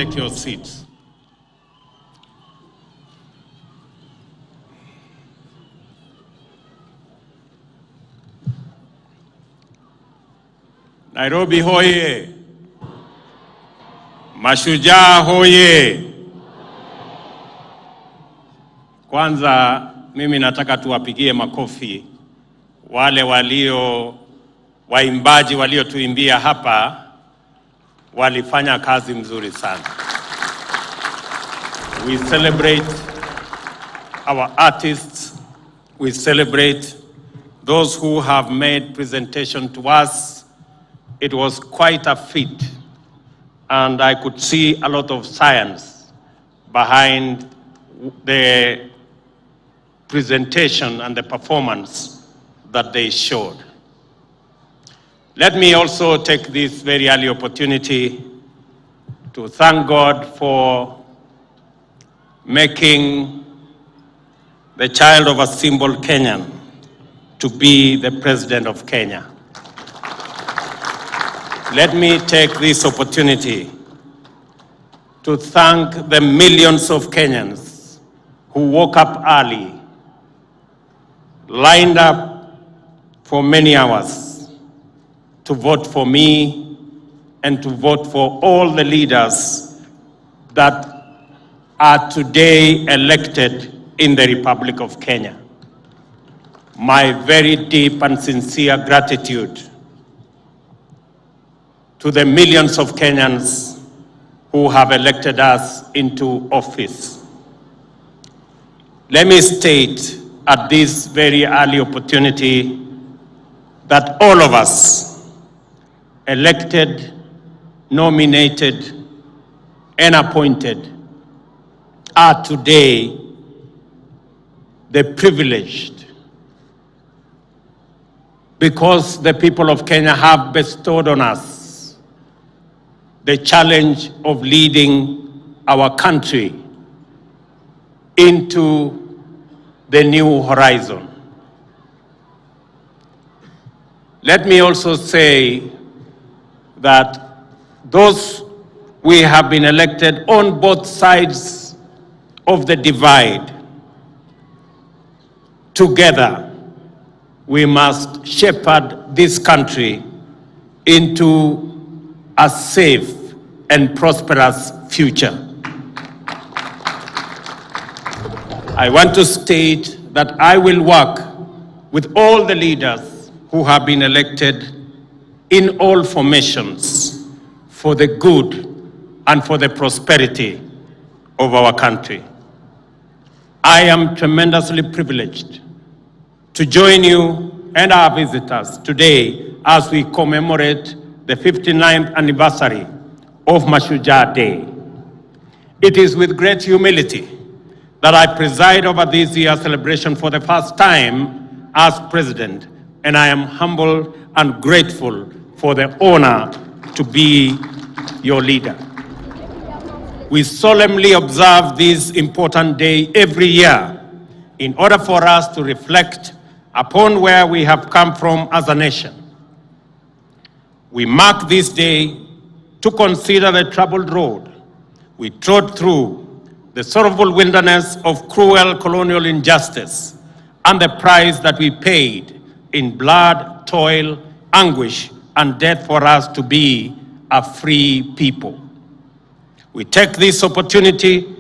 take your seats. Nairobi hoye! Mashujaa hoye! Kwanza mimi nataka tuwapigie makofi wale waimbaji waliotuimbia hapa, walifanya kazi mzuri sana. We celebrate our artists. We celebrate those who have made presentation to us. It was quite a feat, and I could see a lot of science behind the presentation and the performance that they showed. Let me also take this very early opportunity to thank God for making the child of a simple Kenyan to be the president of Kenya. Let me take this opportunity to thank the millions of Kenyans who woke up early, lined up for many hours to vote for me and to vote for all the leaders that are today elected in the Republic of Kenya. My very deep and sincere gratitude to the millions of Kenyans who have elected us into office. Let me state at this very early opportunity that all of us, elected, nominated, and appointed, are today the privileged, because the people of Kenya have bestowed on us the challenge of leading our country into the new horizon. Let me also say that those we have been elected on both sides of the divide, together we must shepherd this country into a safe and prosperous future. I want to state that I will work with all the leaders who have been elected in all formations for the good and for the prosperity of our country. I am tremendously privileged to join you and our visitors today as we commemorate the 59th anniversary of Mashujaa Day. It is with great humility that I preside over this year's celebration for the first time as president, and I am humble and grateful for the honor to be your leader. We solemnly observe this important day every year in order for us to reflect upon where we have come from as a nation. We mark this day to consider the troubled road we trod through, the sorrowful wilderness of cruel colonial injustice, and the price that we paid in blood, toil, anguish, and death for us to be a free people. We take this opportunity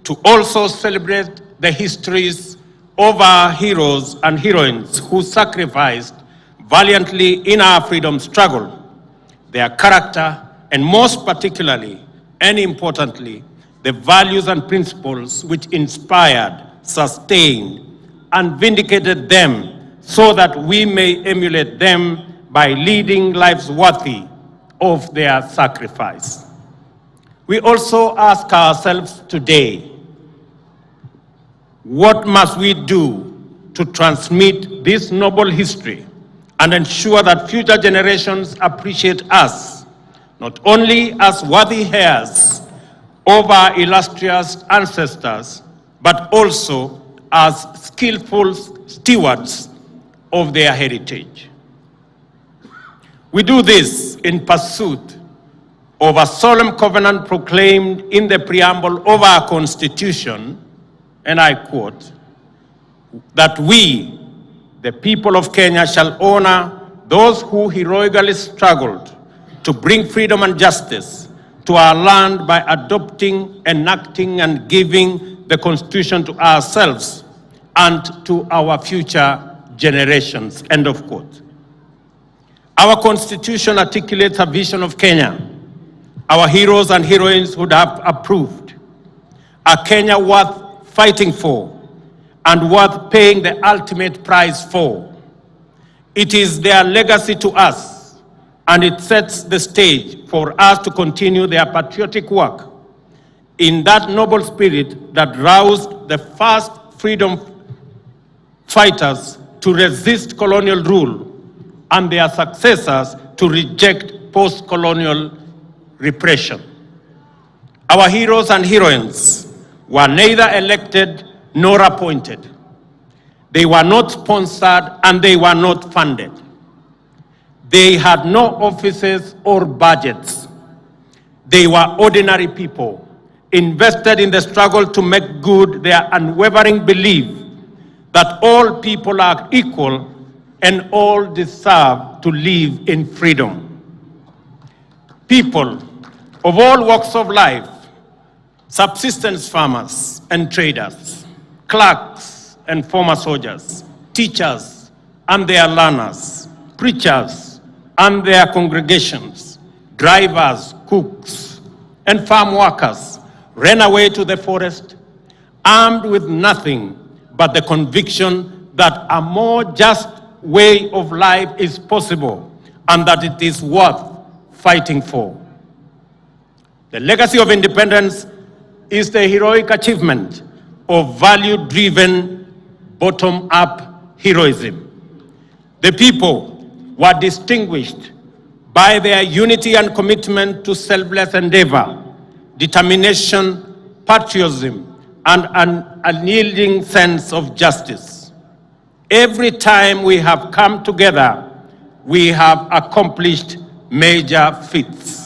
to also celebrate the histories of our heroes and heroines who sacrificed valiantly in our freedom struggle. Their character, and most particularly and importantly, the values and principles which inspired, sustained, and vindicated them so that we may emulate them by leading lives worthy of their sacrifice. We also ask ourselves today, what must we do to transmit this noble history and ensure that future generations appreciate us, not only as worthy heirs of our illustrious ancestors, but also as skillful stewards of their heritage. We do this in pursuit of a solemn covenant proclaimed in the preamble of our Constitution, and I quote, that we, the people of Kenya, shall honor those who heroically struggled to bring freedom and justice to our land by adopting, enacting, and giving the Constitution to ourselves and to our future generations, end of quote. Our Constitution articulates a vision of Kenya our heroes and heroines would have approved, a Kenya worth fighting for and worth paying the ultimate price for. It is their legacy to us, and it sets the stage for us to continue their patriotic work in that noble spirit that roused the first freedom fighters to resist colonial rule and their successors to reject post-colonial repression. Our heroes and heroines were neither elected nor appointed. They were not sponsored and they were not funded. They had no offices or budgets. They were ordinary people invested in the struggle to make good their unwavering belief that all people are equal and all deserve to live in freedom. People of all walks of life, subsistence farmers and traders, clerks and former soldiers, teachers and their learners, preachers and their congregations, drivers, cooks, and farm workers ran away to the forest, armed with nothing but the conviction that a more just way of life is possible and that it is worth fighting for. The legacy of independence is the heroic achievement of value-driven, bottom-up heroism. The people were distinguished by their unity and commitment to selfless endeavor, determination, patriotism, and an unyielding sense of justice. Every time we have come together, we have accomplished major feats.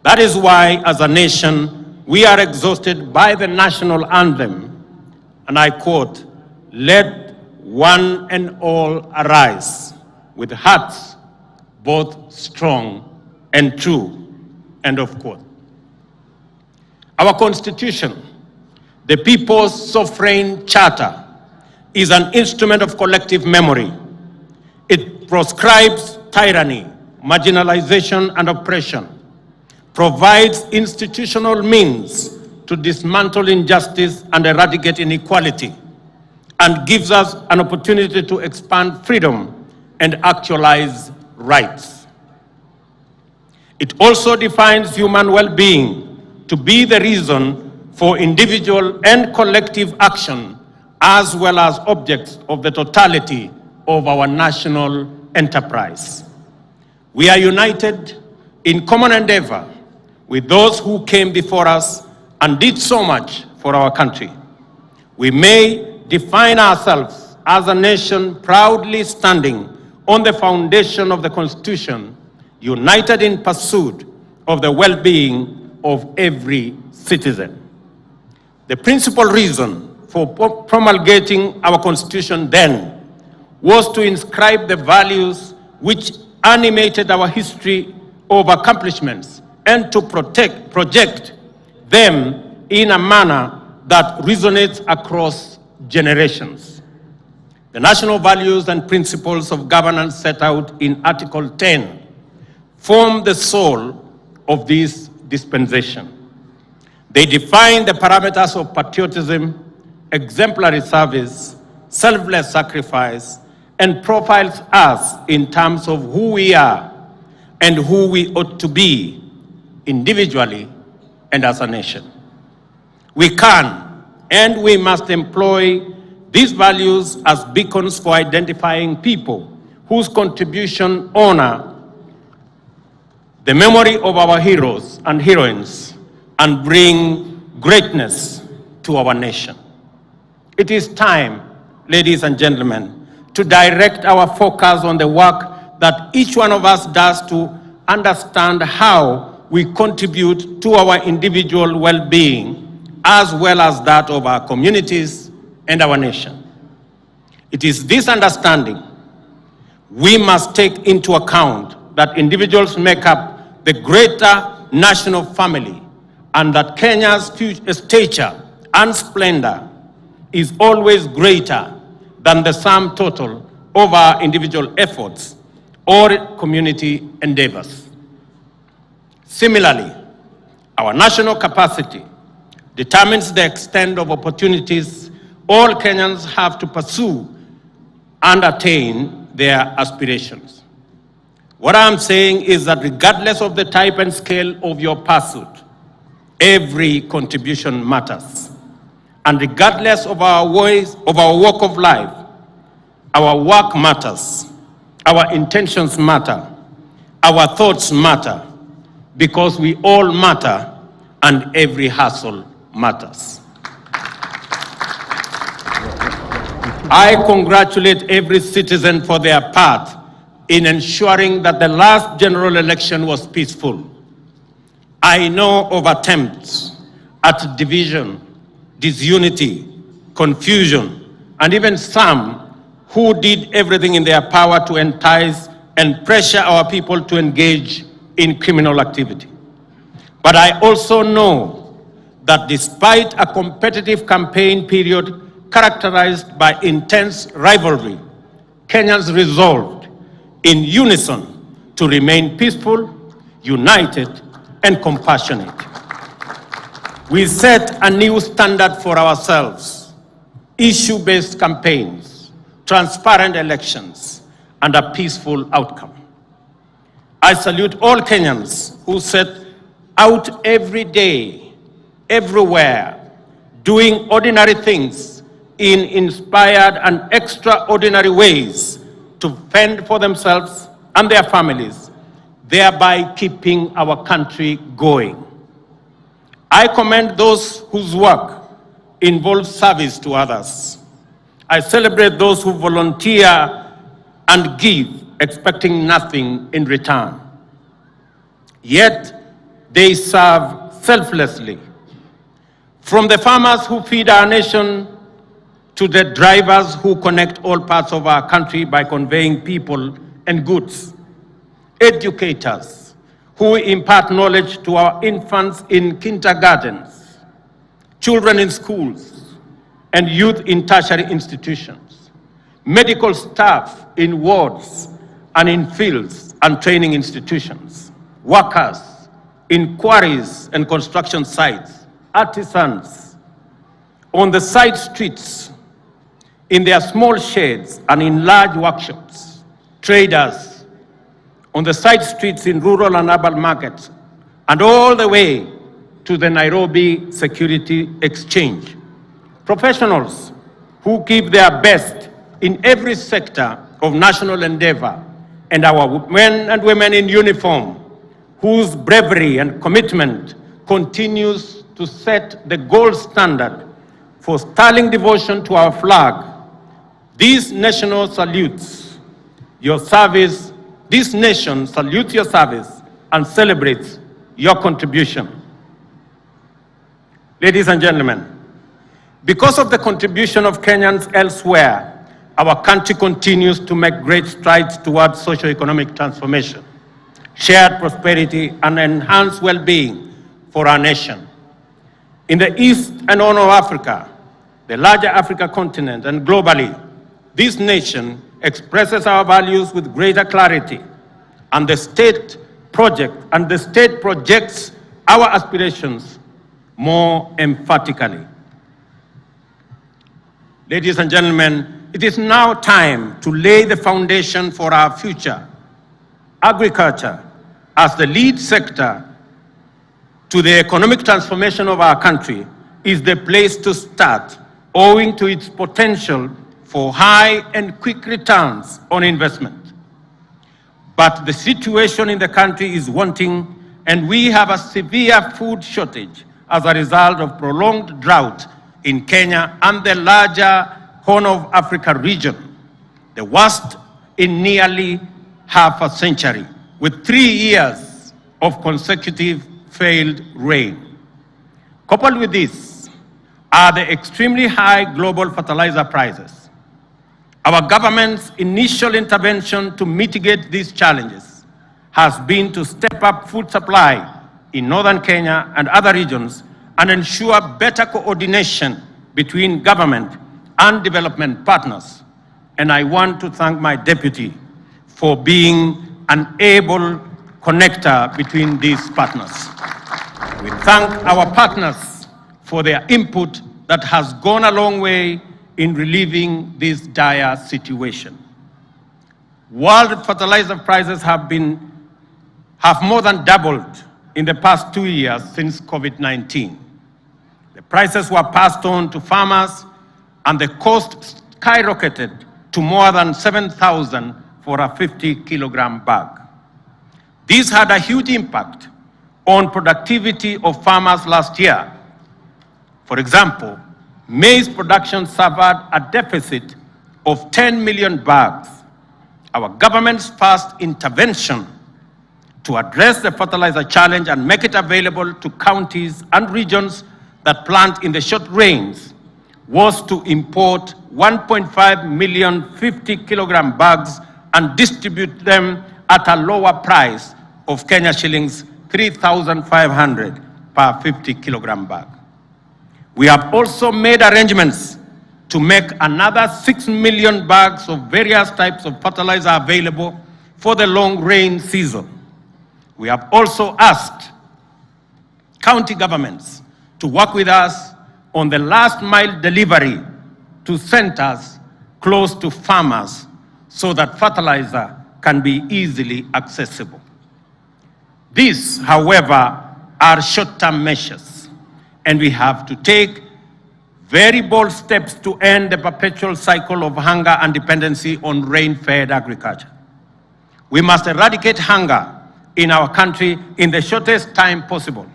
That is why, as a nation, we are exhausted by the national anthem, and I quote, "Let one and all arise with hearts both strong and true," end of quote. Our Constitution, the People's Sovereign Charter, is an instrument of collective memory. It proscribes tyranny, marginalization, and oppression, provides institutional means to dismantle injustice and eradicate inequality, and gives us an opportunity to expand freedom and actualize rights. It also defines human well-being to be the reason for individual and collective action, as well as objects of the totality of our national enterprise. We are united in common endeavor with those who came before us and did so much for our country. We may define ourselves as a nation proudly standing on the foundation of the Constitution, united in pursuit of the well-being of every citizen. The principal reason for promulgating our Constitution then was to inscribe the values which animated our history of accomplishments and to project them in a manner that resonates across generations. The national values and principles of governance set out in Article 10 form the soul of this dispensation. They define the parameters of patriotism, exemplary service, selfless sacrifice, and profiles us in terms of who we are and who we ought to be individually and as a nation. We can and we must employ these values as beacons for identifying people whose contribution honor the memory of our heroes and heroines and bring greatness to our nation. It is time, ladies and gentlemen, to direct our focus on the work that each one of us does to understand how we contribute to our individual well-being as well as that of our communities and our nation. It is this understanding we must take into account that individuals make up the greater national family and that Kenya's future stature and splendor is always greater than the sum total of our individual efforts or community endeavors. Similarly, our national capacity determines the extent of opportunities all Kenyans have to pursue and attain their aspirations. What I'm saying is that regardless of the type and scale of your pursuit, every contribution matters. And regardless of our walk of life, our work matters, our intentions matter, our thoughts matter, because we all matter and every hustle matters. I congratulate every citizen for their part in ensuring that the last general election was peaceful. I know of attempts at division, disunity, confusion, and even some who did everything in their power to entice and pressure our people to engage in criminal activity. But I also know that despite a competitive campaign period characterized by intense rivalry, Kenyans resolved in unison to remain peaceful, united, and compassionate. We set a new standard for ourselves: issue-based campaigns, transparent elections, and a peaceful outcome. I salute all Kenyans who set out every day, everywhere, doing ordinary things in inspired and extraordinary ways to fend for themselves and their families, thereby keeping our country going. I commend those whose work involves service to others. I celebrate those who volunteer and give, expecting nothing in return. Yet they serve selflessly. From the farmers who feed our nation to the drivers who connect all parts of our country by conveying people and goods, educators who impart knowledge to our infants in kindergartens, children in schools, and youth in tertiary institutions, medical staff in wards and in fields and training institutions, workers in quarries and construction sites, artisans on the side streets, in their small sheds and in large workshops, traders on the side streets in rural and urban markets, and all the way to the Nairobi Security Exchange. Professionals who give their best in every sector of national endeavor, and our men and women in uniform, whose bravery and commitment continues to set the gold standard for sterling devotion to our flag. This nation salutes your service and celebrates your contribution. Ladies and gentlemen, because of the contribution of Kenyans elsewhere, our country continues to make great strides towards socio-economic transformation, shared prosperity, and enhanced well-being for our nation. In the East and Horn of Africa, the larger Africa continent, and globally, this nation expresses our values with greater clarity, and the state projects our aspirations more emphatically. Ladies and gentlemen, it is now time to lay the foundation for our future. Agriculture, as the lead sector to the economic transformation of our country, is the place to start, owing to its potential for high and quick returns on investment. But the situation in the country is wanting, and we have a severe food shortage as a result of prolonged drought in Kenya and the larger Horn of Africa region, the worst in nearly half a century, with 3 years of consecutive failed rain. Coupled with this are the extremely high global fertilizer prices. Our government's initial intervention to mitigate these challenges has been to step up food supply in northern Kenya and other regions and ensure better coordination between government and development partners. And I want to thank my deputy for being an able connector between these partners. We thank our partners for their input that has gone a long way in relieving this dire situation. World fertilizer prices have more than doubled in the past 2 years since COVID-19. The prices were passed on to farmers and the cost skyrocketed to more than 7,000 for a 50-kilogram bag. This had a huge impact on productivity of farmers last year. For example, maize production suffered a deficit of 10 million bags. Our government's first intervention to address the fertilizer challenge and make it available to counties and regions that plant in the short rains was to import 1.5 million 50-kilogram bags and distribute them at a lower price of Kenya shillings 3,500 per 50-kilogram bag. We have also made arrangements to make another 6 million bags of various types of fertilizer available for the long rain season. We have also asked county governments to work with us on the last mile delivery to centers close to farmers so that fertilizer can be easily accessible. These, however, are short-term measures, and we have to take very bold steps to end the perpetual cycle of hunger and dependency on rain-fed agriculture. We must eradicate hunger in our country in the shortest time possible.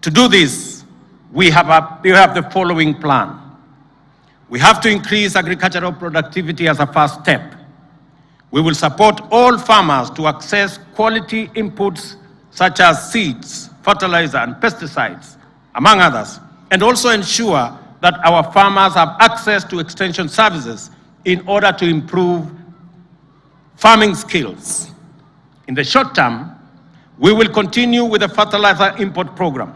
To do this, we have the following plan. We have to increase agricultural productivity as a first step. We will support all farmers to access quality inputs such as seeds, fertilizer, and pesticides, among others, and also ensure that our farmers have access to extension services in order to improve farming skills. In the short term, we will continue with the fertilizer import program.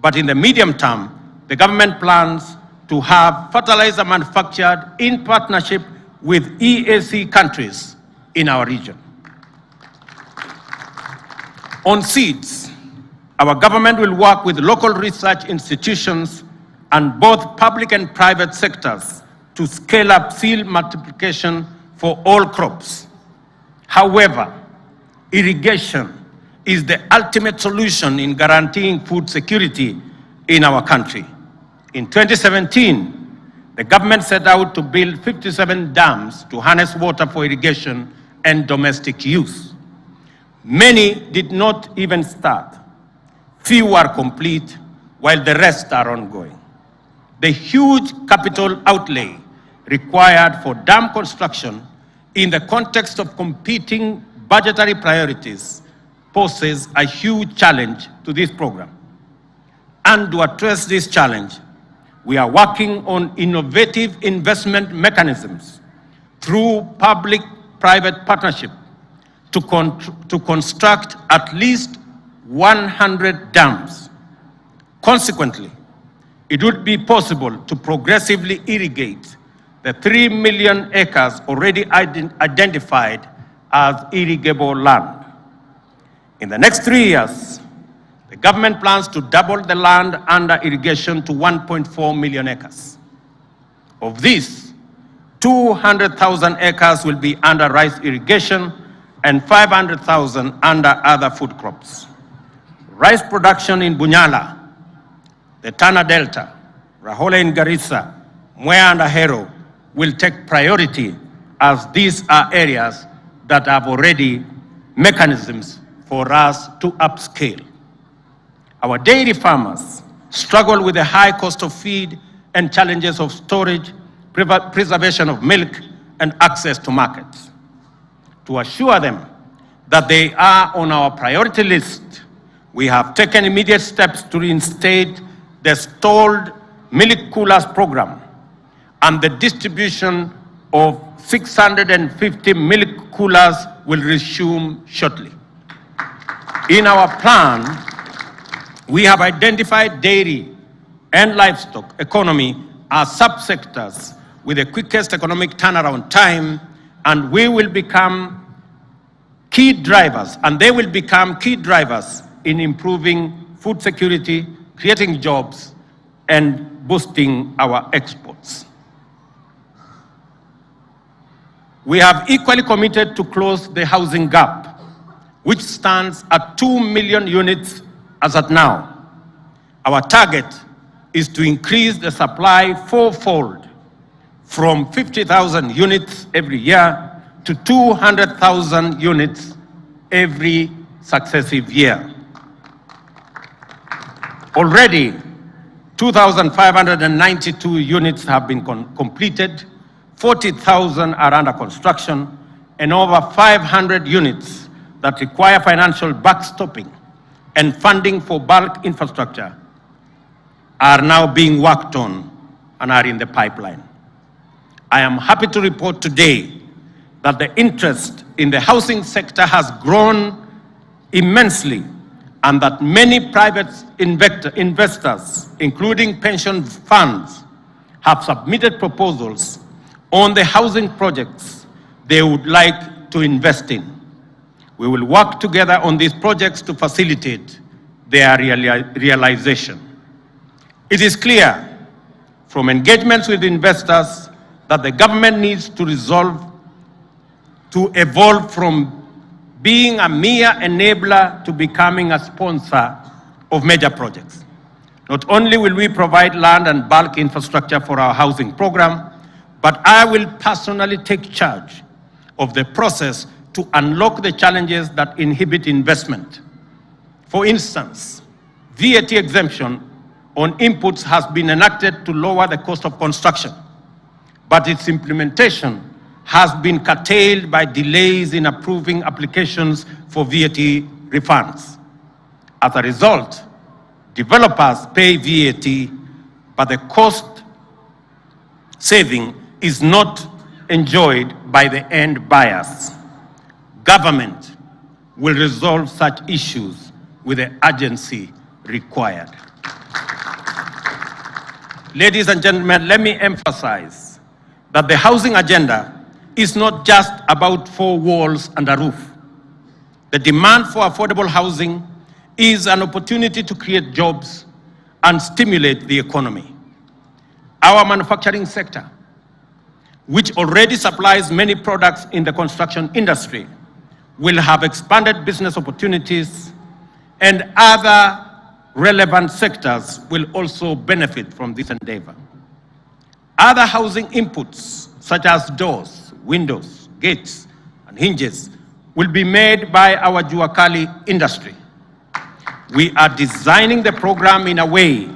But in the medium term, the government plans to have fertilizer manufactured in partnership with EAC countries in our region. On seeds, our government will work with local research institutions and both public and private sectors to scale up seed multiplication for all crops. However, irrigation is the ultimate solution in guaranteeing food security in our country. In 2017, the government set out to build 57 dams to harness water for irrigation and domestic use. Many did not even start. Few are complete, while the rest are ongoing. The huge capital outlay required for dam construction in the context of competing budgetary priorities poses a huge challenge to this program. And to address this challenge, we are working on innovative investment mechanisms through public-private partnership to construct at least 100 dams. Consequently, it would be possible to progressively irrigate the 3 million acres already identified as irrigable land. In the next 3 years, the government plans to double the land under irrigation to 1.4 million acres. Of this, 200,000 acres will be under rice irrigation and 500,000 under other food crops. Rice production in Bunyala, the Tana Delta, Rahole in Garissa, Mwea and Ahero will take priority as these are areas that have already mechanisms for us to upscale. Our dairy farmers struggle with the high cost of feed and challenges of storage, preservation of milk, and access to markets. To assure them that they are on our priority list, we have taken immediate steps to reinstate the stalled milk coolers program, and the distribution of 650 milk coolers will resume shortly. In our plan, we have identified dairy and livestock economy as subsectors with the quickest economic turnaround time, and we will become key drivers, and they will become key drivers in improving food security, creating jobs, and boosting our exports. We have equally committed to close the housing gap, which stands at 2 million units as at now. Our target is to increase the supply fourfold, from 50,000 units every year to 200,000 units every successive year. Already, 2,592 units have been completed, 40,000 are under construction, and over 500 units that require financial backstopping and funding for bulk infrastructure are now being worked on and are in the pipeline. I am happy to report today that the interest in the housing sector has grown immensely, and that many private investors, including pension funds, have submitted proposals on the housing projects they would like to invest in. We will work together on these projects to facilitate their realization. It is clear from engagements with investors that the government needs to evolve from being a mere enabler to becoming a sponsor of major projects. Not only will we provide land and bulk infrastructure for our housing program, but I will personally take charge of the process to unlock the challenges that inhibit investment. For instance, VAT exemption on inputs has been enacted to lower the cost of construction, but its implementation has been curtailed by delays in approving applications for VAT refunds. As a result, developers pay VAT, but the cost saving is not enjoyed by the end buyers. Government will resolve such issues with the urgency required. Ladies and gentlemen, let me emphasize that the housing agenda is not just about four walls and a roof. The demand for affordable housing is an opportunity to create jobs and stimulate the economy. Our manufacturing sector, which already supplies many products in the construction industry, will have expanded business opportunities, and other relevant sectors will also benefit from this endeavor. Other housing inputs, such as doors, windows, gates, and hinges, will be made by our Jua Kali industry. We are designing the program in a way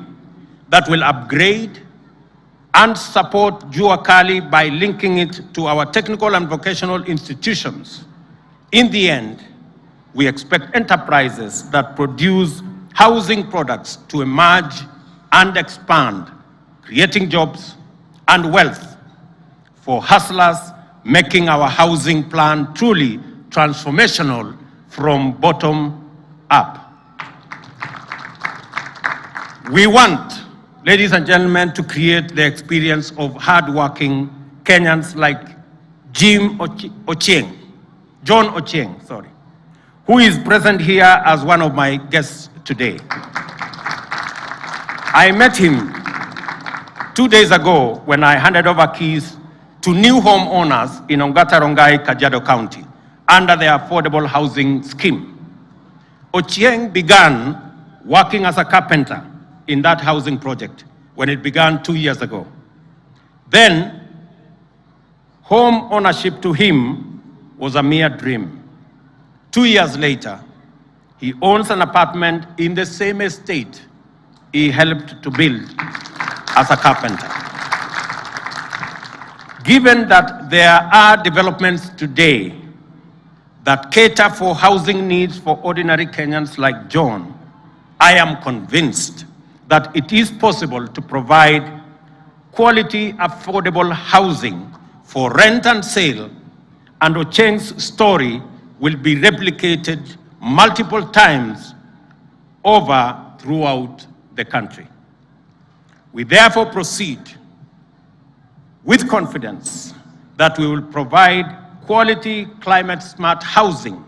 that will upgrade and support Jua Kali by linking it to our technical and vocational institutions. In the end, we expect enterprises that produce housing products to emerge and expand, creating jobs and wealth for hustlers, making our housing plan truly transformational from bottom up. We want, ladies and gentlemen, to create the experience of hardworking Kenyans like John Ochieng, who is present here as one of my guests today. I met him 2 days ago when I handed over keys to new homeowners in Ongata Rongai, Kajiado County, under the Affordable Housing Scheme. Ochieng began working as a carpenter in that housing project when it began 2 years ago. Then, home ownership to him was a mere dream. 2 years later, he owns an apartment in the same estate he helped to build as a carpenter. Given that there are developments today that cater for housing needs for ordinary Kenyans like John, I am convinced that it is possible to provide quality, affordable housing for rent and sale, and Ocheng's story will be replicated multiple times over throughout the country. We therefore proceed with confidence that we will provide quality, climate-smart housing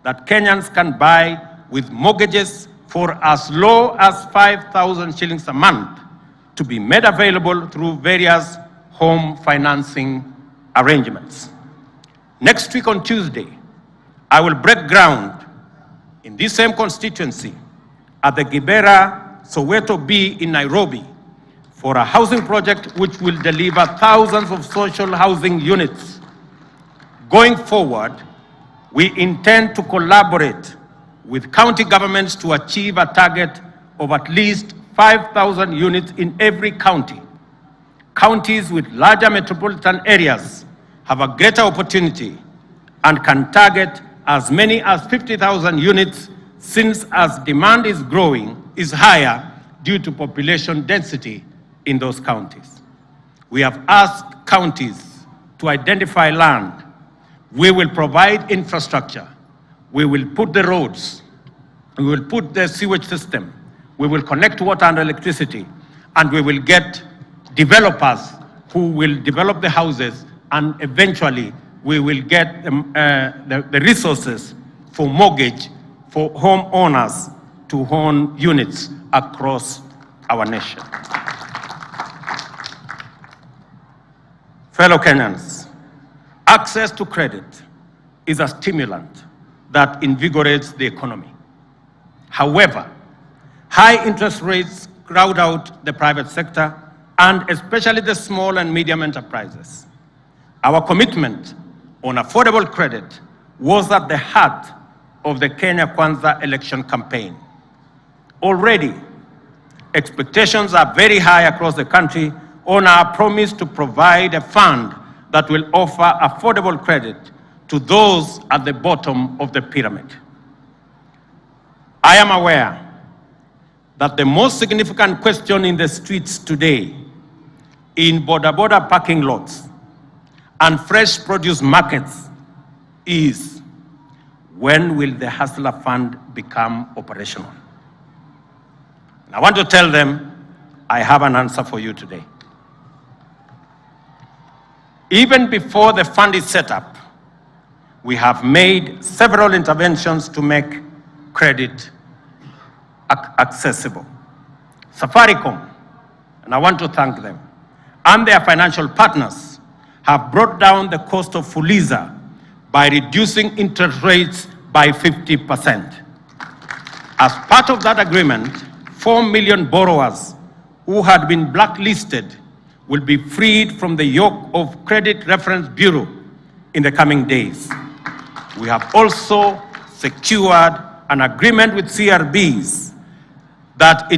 that Kenyans can buy with mortgages for as low as 5,000 shillings a month, to be made available through various home financing arrangements. Next week on Tuesday, I will break ground in this same constituency at the Gibera Soweto B in Nairobi for a housing project which will deliver thousands of social housing units. Going forward, we intend to collaborate with county governments to achieve a target of at least 5,000 units in every county. Counties with larger metropolitan areas have a greater opportunity and can target as many as 50,000 units, since as demand is higher due to population density in those counties. We have asked counties to identify land. We will provide infrastructure. We will put the roads. We will put the sewage system. We will connect water and electricity. And we will get developers who will develop the houses, and eventually we will get the resources for mortgage for homeowners to own units across our nation. Fellow Kenyans, access to credit is a stimulant that invigorates the economy. However, high interest rates crowd out the private sector, and especially the small and medium enterprises. Our commitment on affordable credit was at the heart of the Kenya Kwanza election campaign. Already, expectations are very high across the country on our promise to provide a fund that will offer affordable credit to those at the bottom of the pyramid. I am aware that the most significant question in the streets today, in border parking lots and fresh produce markets, is when will the Hustler Fund become operational? And I want to tell them I have an answer for you today. Even before the fund is set up, we have made several interventions to make credit accessible. Safaricom, and I want to thank them, and their financial partners have brought down the cost of Fuliza by reducing interest rates by 50%. As part of that agreement, 4 million borrowers who had been blacklisted will be freed from the yoke of Credit Reference Bureau in the coming days. We have also secured an agreement with CRBs that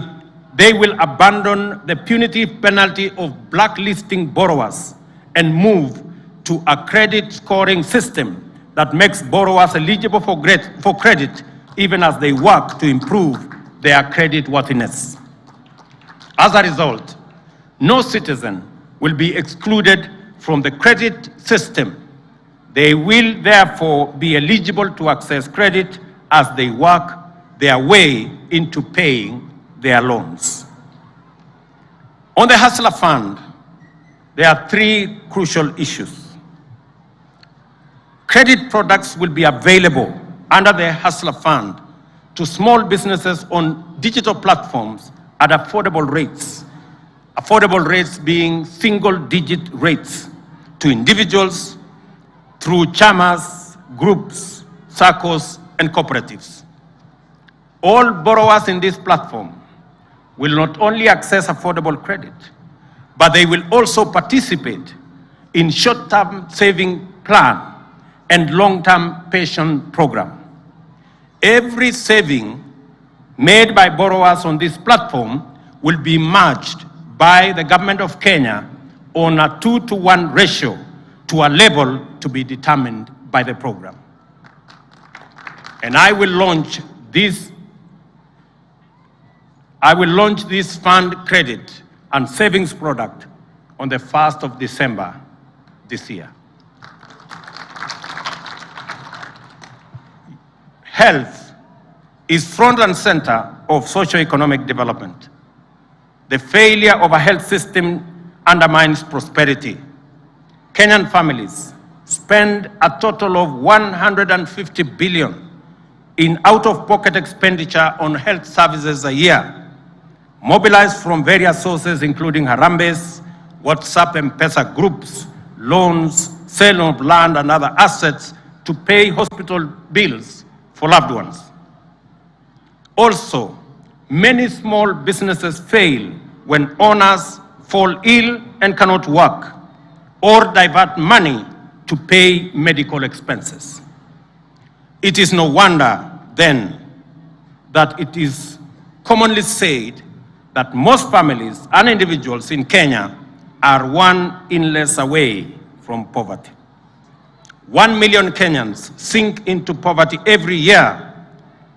they will abandon the punitive penalty of blacklisting borrowers and move to a credit scoring system that makes borrowers eligible for credit even as they work to improve their credit worthiness. As a result, no citizen will be excluded from the credit system. They will therefore be eligible to access credit as they work their way into paying their loans. On the Hustler Fund, there are 3 crucial issues. Credit products will be available under the Hustler Fund to small businesses on digital platforms at affordable rates. Affordable rates being single-digit rates to individuals through chamas, groups, circles, and cooperatives. All borrowers in this platform will not only access affordable credit, but they will also participate in short-term saving plan and long-term pension program. Every saving made by borrowers on this platform will be matched by the government of Kenya on a 2-to-1 ratio to a level to be determined by the program. And I will launch this fund credit and savings product on the 1st of December this year. Health is front and center of socio-economic development. The failure of a health system undermines prosperity. Kenyan families spend a total of 150 billion in out-of-pocket expenditure on health services a year, mobilized from various sources including Harambes, WhatsApp and M-Pesa groups, loans, sale of land and other assets to pay hospital bills for loved ones. Also, many small businesses fail when owners fall ill and cannot work or divert money to pay medical expenses. It is no wonder, then, that it is commonly said that most families and individuals in Kenya are one illness away from poverty. 1 million Kenyans sink into poverty every year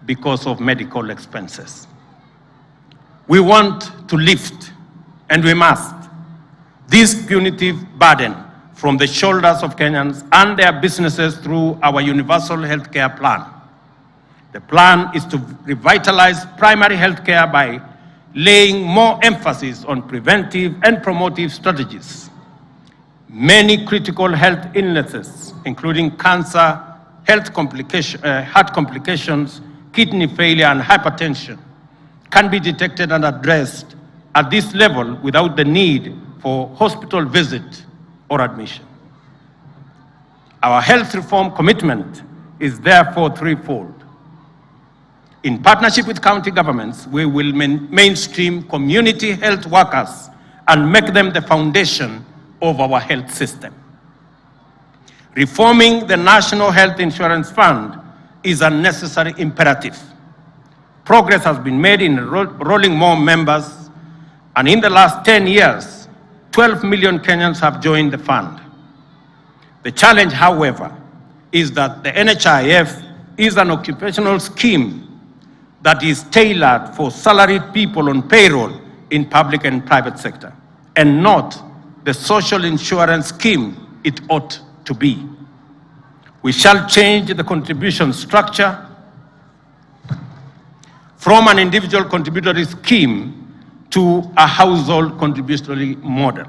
because of medical expenses. We want to lift, and we must, this punitive burden from the shoulders of Kenyans and their businesses through our universal healthcare plan. The plan is to revitalize primary healthcare by laying more emphasis on preventive and promotive strategies. Many critical health illnesses, including cancer, heart complications, kidney failure, and hypertension, can be detected and addressed at this level without the need for hospital visit or admission. Our health reform commitment is therefore threefold. In partnership with county governments, we will mainstream community health workers and make them the foundation of our health system. Reforming the National Health Insurance Fund is a necessary imperative. Progress has been made in enrolling more members, and in the last 10 years, 12 million Kenyans have joined the fund. The challenge, however, is that the NHIF is an occupational scheme that is tailored for salaried people on payroll in public and private sector, and not the social insurance scheme it ought to be. We shall change the contribution structure from an individual contributory scheme to a household contributory model.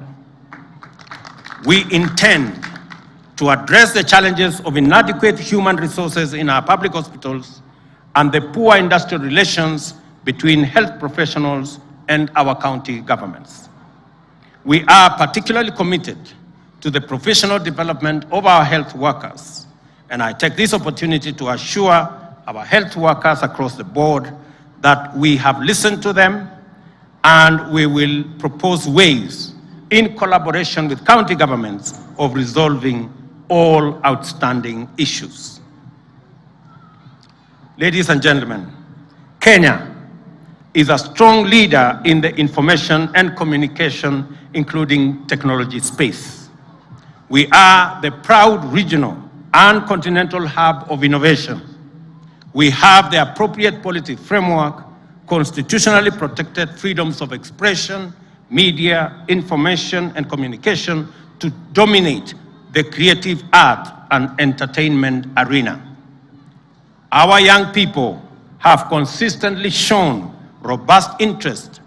We intend to address the challenges of inadequate human resources in our public hospitals and the poor industrial relations between health professionals and our county governments. We are particularly committed to the professional development of our health workers, and I take this opportunity to assure our health workers across the board that we have listened to them and we will propose ways in collaboration with county governments of resolving all outstanding issues. Ladies and gentlemen, Kenya is a strong leader in the information and communication, including technology space. We are the proud regional and continental hub of innovation. We have the appropriate policy framework, constitutionally protected freedoms of expression, media, information, and communication to dominate the creative art and entertainment arena. Our young people have consistently shown robust interest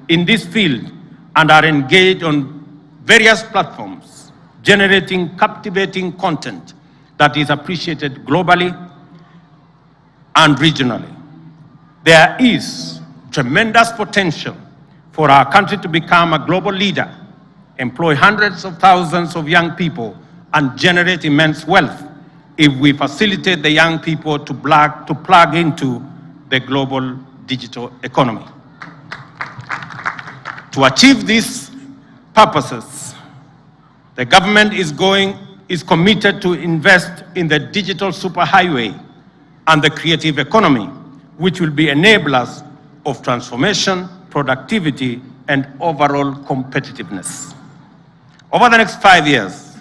in this field and are engaged on various platforms, generating captivating content that is appreciated globally and regionally. There is tremendous potential for our country to become a global leader, employ hundreds of thousands of young people, and generate immense wealth if we facilitate the young people to plug into the global digital economy. To achieve these purposes, the government is committed to invest in the digital superhighway and the creative economy, which will be enablers of transformation, productivity, and overall competitiveness. Over the next 5 years,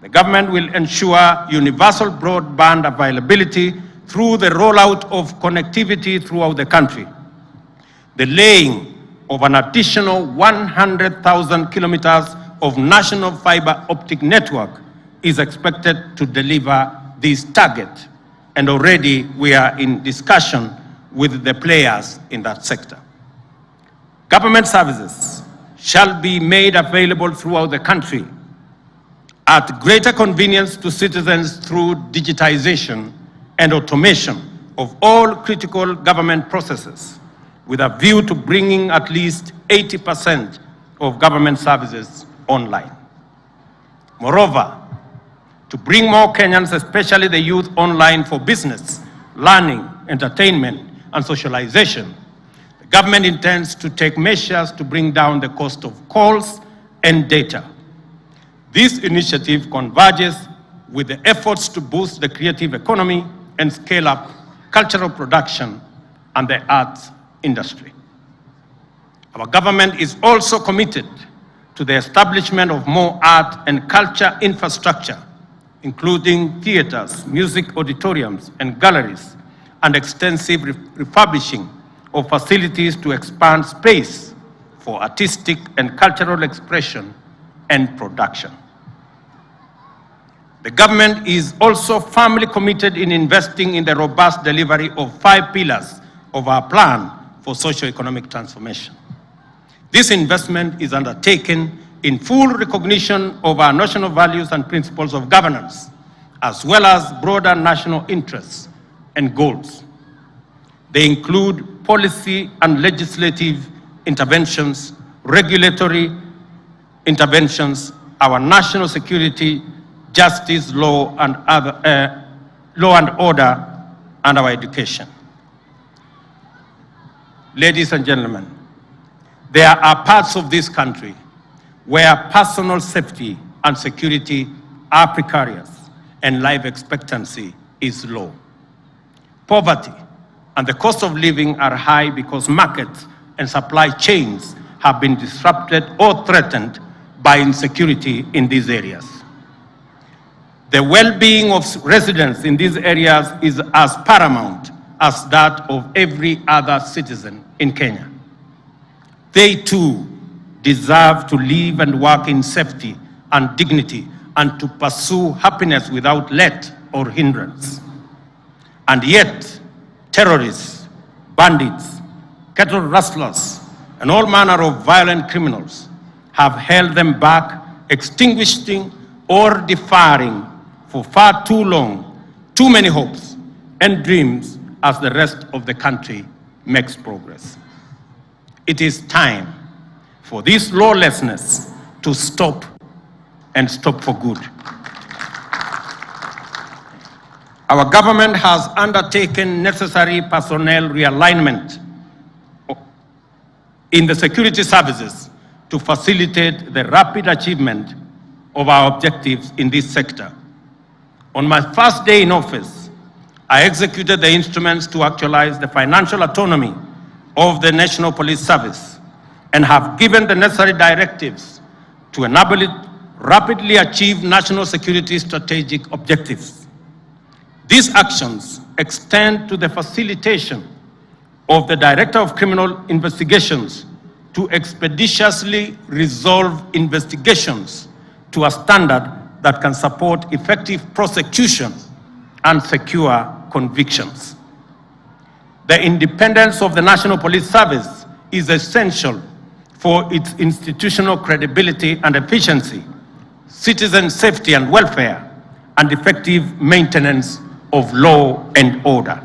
the government will ensure universal broadband availability through the rollout of connectivity throughout the country. The laying of an additional 100,000 kilometers of national fiber optic network is expected to deliver this target, and already we are in discussion with the players in that sector. Government services shall be made available throughout the country at greater convenience to citizens through digitization and automation of all critical government processes, with a view to bringing at least 80% of government services online. Moreover, to bring more Kenyans, especially the youth, online for business, learning, entertainment, and socialization, the government intends to take measures to bring down the cost of calls and data. This initiative converges with the efforts to boost the creative economy and scale up cultural production and the arts industry. Our government is also committed to the establishment of more art and culture infrastructure, including theaters, music auditoriums, and galleries, and extensive refurbishing of facilities to expand space for artistic and cultural expression and production. The government is also firmly committed in investing in the robust delivery of 5 pillars of our plan for socio-economic transformation. This investment is undertaken in full recognition of our national values and principles of governance, as well as broader national interests and goals. They include policy and legislative interventions, regulatory interventions, our national security, justice, law and order, and our education. Ladies and gentlemen, there are parts of this country where personal safety and security are precarious and life expectancy is low. Poverty and the cost of living are high because markets and supply chains have been disrupted or threatened by insecurity in these areas. The well-being of residents in these areas is as paramount as that of every other citizen in Kenya. They too deserve to live and work in safety and dignity and to pursue happiness without let or hindrance. And yet, terrorists, bandits, cattle rustlers, and all manner of violent criminals have held them back, extinguishing or deferring for far too long too many hopes and dreams as the rest of the country makes progress. It is time for this lawlessness to stop, and stop for good. Our government has undertaken necessary personnel realignment in the security services to facilitate the rapid achievement of our objectives in this sector. On my first day in office, I executed the instruments to actualize the financial autonomy of the National Police Service and have given the necessary directives to enable it rapidly achieve national security strategic objectives. These actions extend to the facilitation of the Director of Criminal Investigations to expeditiously resolve investigations to a standard that can support effective prosecution and secure convictions. The independence of the National Police Service is essential for its institutional credibility and efficiency, citizen safety and welfare, and effective maintenance of law and order.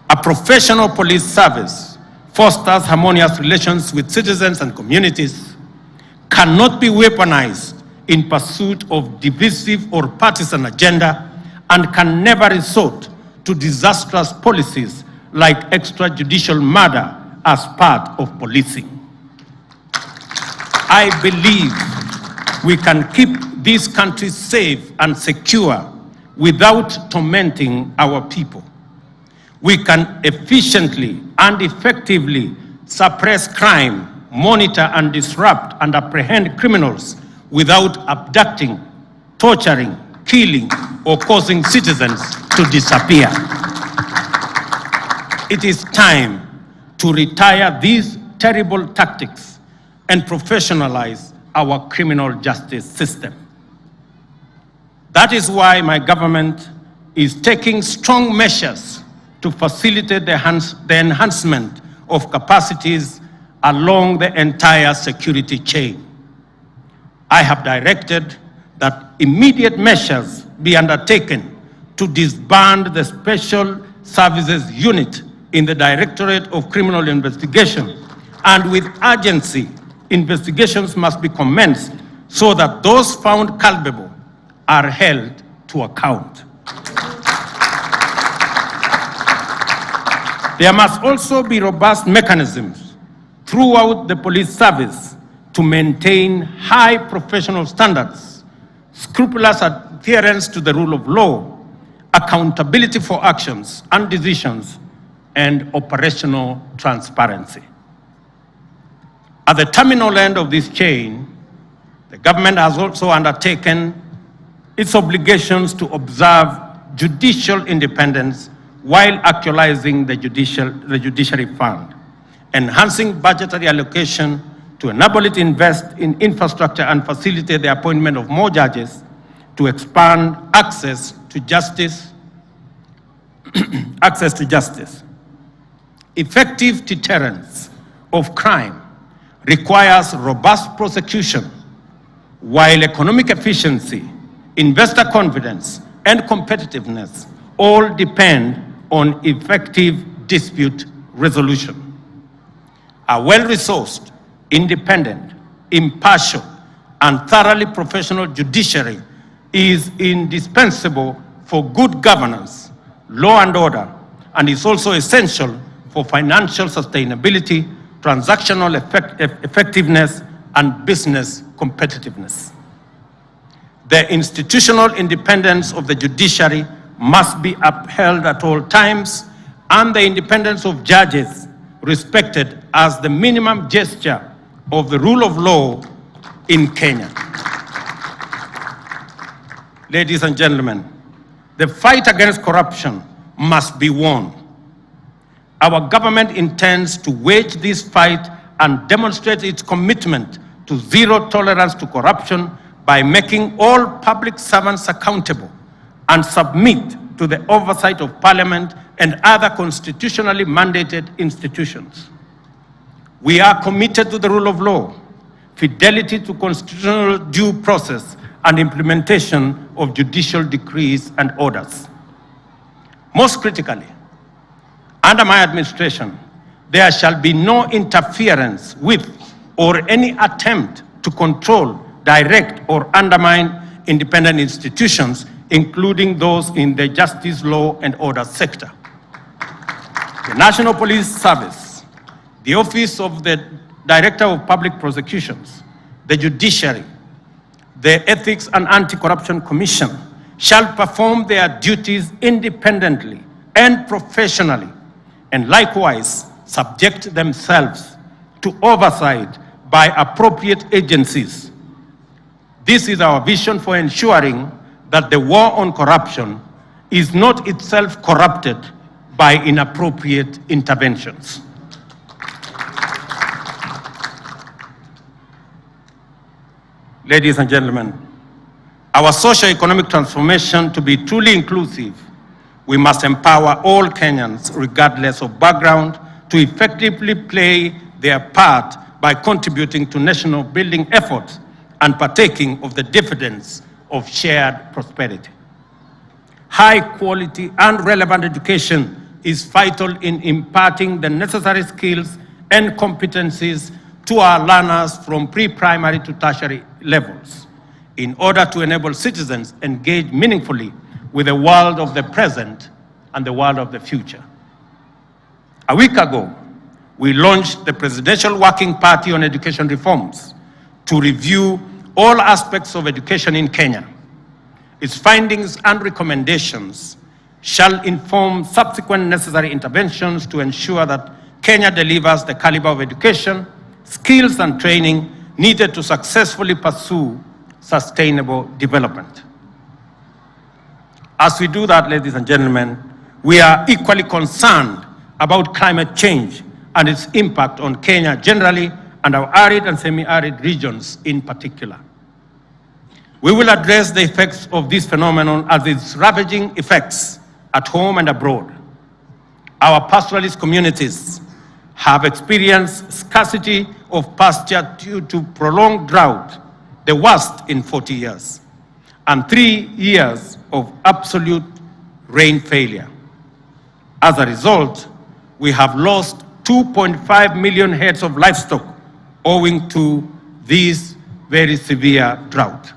A professional police service fosters harmonious relations with citizens and communities, cannot be weaponized in pursuit of divisive or partisan agenda, and can never resort to disastrous policies like extrajudicial murder as part of policing. I believe we can keep this country safe and secure without tormenting our people. We can efficiently and effectively suppress crime, monitor and disrupt and apprehend criminals without abducting, torturing, killing, or causing citizens to disappear. It is time to retire these terrible tactics and professionalize our criminal justice system. That is why my government is taking strong measures to facilitate the enhancement of capacities along the entire security chain. I have directed that immediate measures be undertaken to disband the Special Services Unit in the Directorate of Criminal Investigation, and with urgency, investigations must be commenced so that those found culpable are held to account. There must also be robust mechanisms throughout the police service to maintain high professional standards, scrupulous adherence to the rule of law, accountability for actions and decisions, and operational transparency. At the terminal end of this chain, the government has also undertaken its obligations to observe judicial independence while actualizing the judiciary fund, enhancing budgetary allocation to enable it to invest in infrastructure and facilitate the appointment of more judges, to expand access to justice. Effective deterrence of crime requires robust prosecution, while economic efficiency, investor confidence, and competitiveness all depend on effective dispute resolution. A well-resourced, independent, impartial, and thoroughly professional judiciary is indispensable for good governance, law and order, and is also essential for financial sustainability, transactional effectiveness, and business competitiveness. The institutional independence of the judiciary must be upheld at all times, and the independence of judges respected as the minimum gesture of the rule of law in Kenya. Ladies and gentlemen, the fight against corruption must be won. Our government intends to wage this fight and demonstrate its commitment to zero tolerance to corruption by making all public servants accountable and submit to the oversight of Parliament and other constitutionally mandated institutions. We are committed to the rule of law, fidelity to constitutional due process, and implementation of judicial decrees and orders. Most critically, under my administration, there shall be no interference with or any attempt to control, direct, or undermine independent institutions, including those in the justice, law, and order sector. The National Police Service, the Office of the Director of Public Prosecutions, the Judiciary, the Ethics and Anti-Corruption Commission shall perform their duties independently and professionally, and likewise subject themselves to oversight by appropriate agencies. This is our vision for ensuring that the war on corruption is not itself corrupted by inappropriate interventions. Ladies and gentlemen, our socio-economic transformation to be truly inclusive, we must empower all Kenyans, regardless of background, to effectively play their part by contributing to national building efforts and partaking of the dividends of shared prosperity. High quality and relevant education is vital in imparting the necessary skills and competencies to our learners from pre-primary to tertiary levels in order to enable citizens engage meaningfully with the world of the present and the world of the future. A week ago, we launched the Presidential Working Party on Education Reforms to review all aspects of education in Kenya. Its findings and recommendations shall inform subsequent necessary interventions to ensure that Kenya delivers the caliber of education, skills, and training needed to successfully pursue sustainable development. As we do that, ladies and gentlemen, we are equally concerned about climate change and its impact on Kenya generally and our arid and semi-arid regions in particular. We will address the effects of this phenomenon as its ravaging effects at home and abroad. Our pastoralist communities have experienced scarcity of pasture due to prolonged drought, the worst in 40 years, and 3 years of absolute rain failure. As a result, we have lost 2.5 million heads of livestock owing to this very severe drought.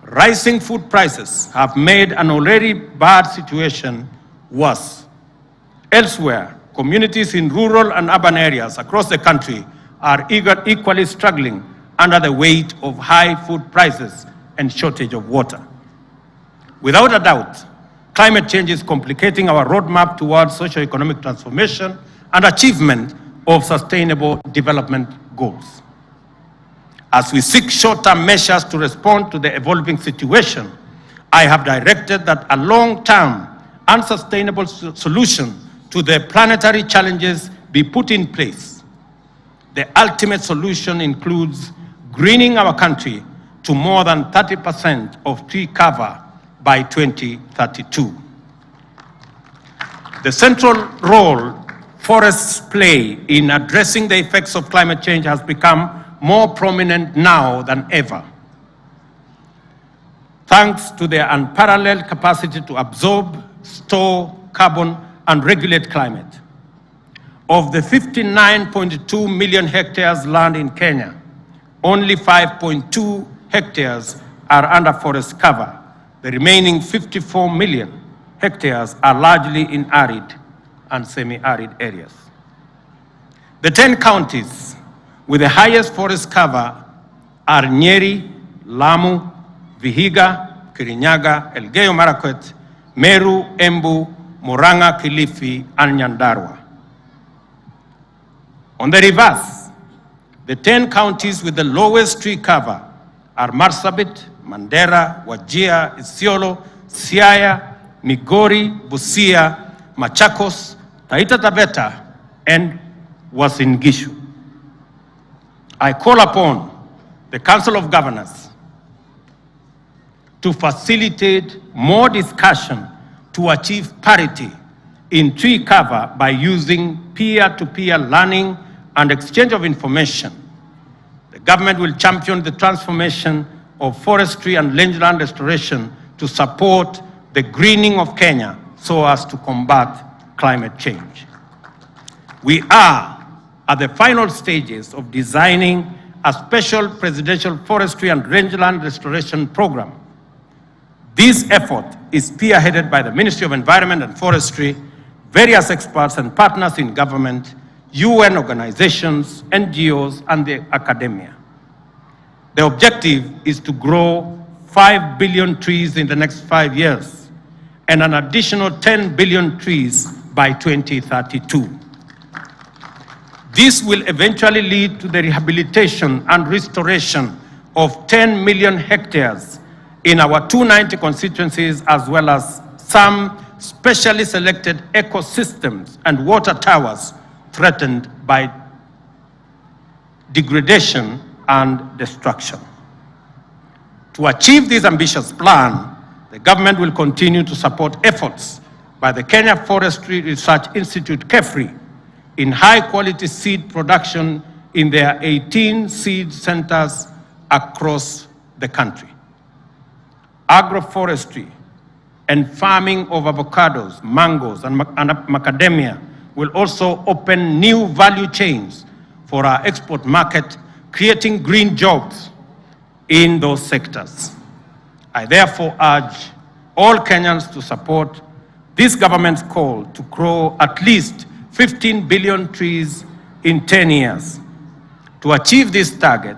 Rising food prices have made an already bad situation worse. Elsewhere, communities in rural and urban areas across the country are equally struggling under the weight of high food prices and shortage of water. Without a doubt, climate change is complicating our roadmap towards socio-economic transformation and achievement of sustainable development goals. As we seek short-term measures to respond to the evolving situation, I have directed that a long-term and sustainable solution to the planetary challenges be put in place. The ultimate solution includes greening our country to more than 30% of tree cover by 2032. The central role forests play in addressing the effects of climate change has become more prominent now than ever, thanks to their unparalleled capacity to absorb, store carbon, and regulate climate. Of the 59.2 million hectares land in Kenya, only 5.2 hectares are under forest cover. The remaining 54 million hectares are largely in arid and semi-arid areas. The 10 counties with the highest forest cover are Nyeri, Lamu, Vihiga, Kirinyaga, Elgeyo Marakwet, Meru, Embu, Murang'a, Kilifi, and Nyandarua. On the reverse, the 10 counties with the lowest tree cover are Marsabit, Mandera, Wajir, Isiolo, Siaya, Migori, Busia, Machakos, Taita Taveta, and Uasin Gishu. I call upon the Council of Governors to facilitate more discussion to achieve parity in tree cover by using peer-to-peer learning and exchange of information. The government will champion the transformation of forestry and rangeland restoration to support the greening of Kenya so as to combat climate change. We are at the final stages of designing a special presidential forestry and rangeland restoration program. This effort is spearheaded by the Ministry of Environment and Forestry, various experts and partners in government, UN organizations, NGOs, and the academia. The objective is to grow 5 billion trees in the next 5 years and an additional 10 billion trees by 2032. This will eventually lead to the rehabilitation and restoration of 10 million hectares in our 290 constituencies, as well as some specially selected ecosystems and water towers threatened by degradation and destruction. To achieve this ambitious plan, the government will continue to support efforts by the Kenya Forestry Research Institute, KEFRI, in high-quality seed production in their 18 seed centers across the country. Agroforestry and farming of avocados, mangoes, and macadamia will also open new value chains for our export market, creating green jobs in those sectors. I therefore urge all Kenyans to support this government's call to grow at least 15 billion trees in 10 years. To achieve this target,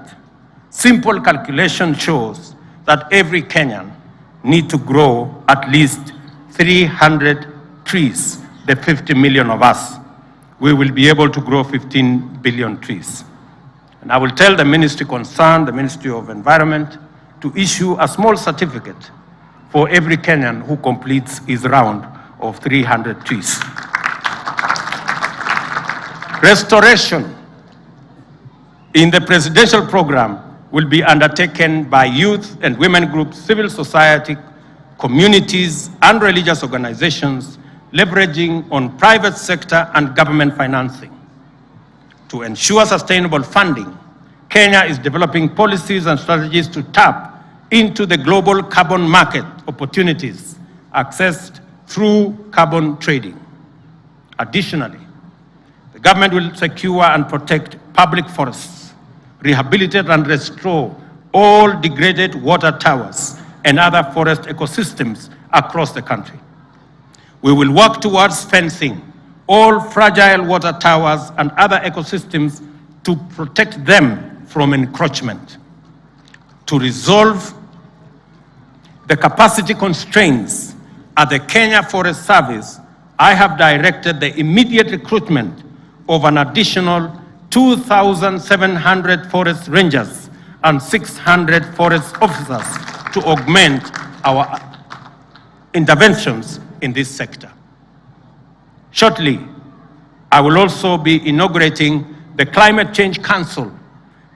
simple calculation shows that every Kenyan needs to grow at least 300 trees, the 50 million of us. We will be able to grow 15 billion trees. And I will tell the ministry concerned, the Ministry of Environment, to issue a small certificate for every Kenyan who completes his round of 300 trees. Restoration in the presidential program will be undertaken by youth and women groups, civil society, communities, and religious organizations, leveraging on private sector and government financing. To ensure sustainable funding, Kenya is developing policies and strategies to tap into the global carbon market opportunities accessed through carbon trading. Additionally, the government will secure and protect public forests, rehabilitate and restore all degraded water towers and other forest ecosystems across the country. We will work towards fencing all fragile water towers and other ecosystems to protect them from encroachment. To resolve the capacity constraints at the Kenya Forest Service, I have directed the immediate recruitment of an additional 2,700 forest rangers and 600 forest officers to augment our interventions in this sector. Shortly, I will also be inaugurating the Climate Change Council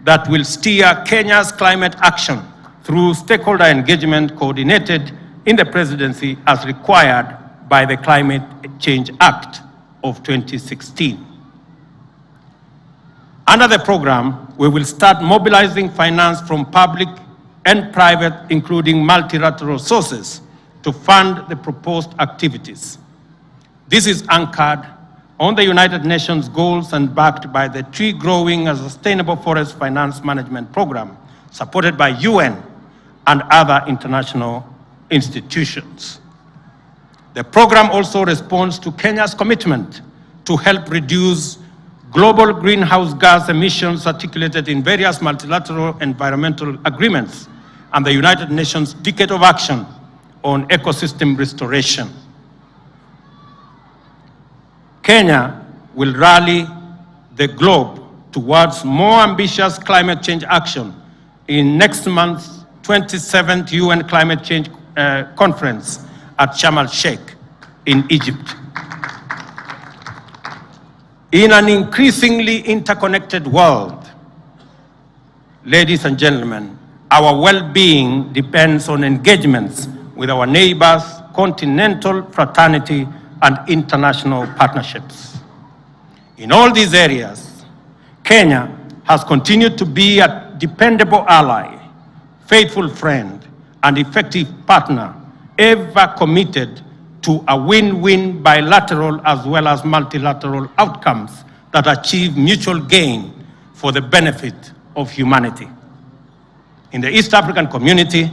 that will steer Kenya's climate action through stakeholder engagement coordinated in the presidency as required by the Climate Change Act of 2016. Under the program, we will start mobilizing finance from public and private, including multilateral sources, to fund the proposed activities. This is anchored on the United Nations goals and backed by the Tree Growing and Sustainable Forest Finance Management Program, supported by UN and other international institutions. The program also responds to Kenya's commitment to help reduce global greenhouse gas emissions articulated in various multilateral environmental agreements and the United Nations Decade of Action on Ecosystem Restoration. Kenya will rally the globe towards more ambitious climate change action in next month's 27th UN Climate Change Conference at Sharm el-Sheikh in Egypt. In an increasingly interconnected world, ladies and gentlemen, our well-being depends on engagements with our neighbors, continental fraternity, and international partnerships. In all these areas, Kenya has continued to be a dependable ally, faithful friend, and effective partner, ever committed to a win-win bilateral as well as multilateral outcomes that achieve mutual gain for the benefit of humanity. In the East African community,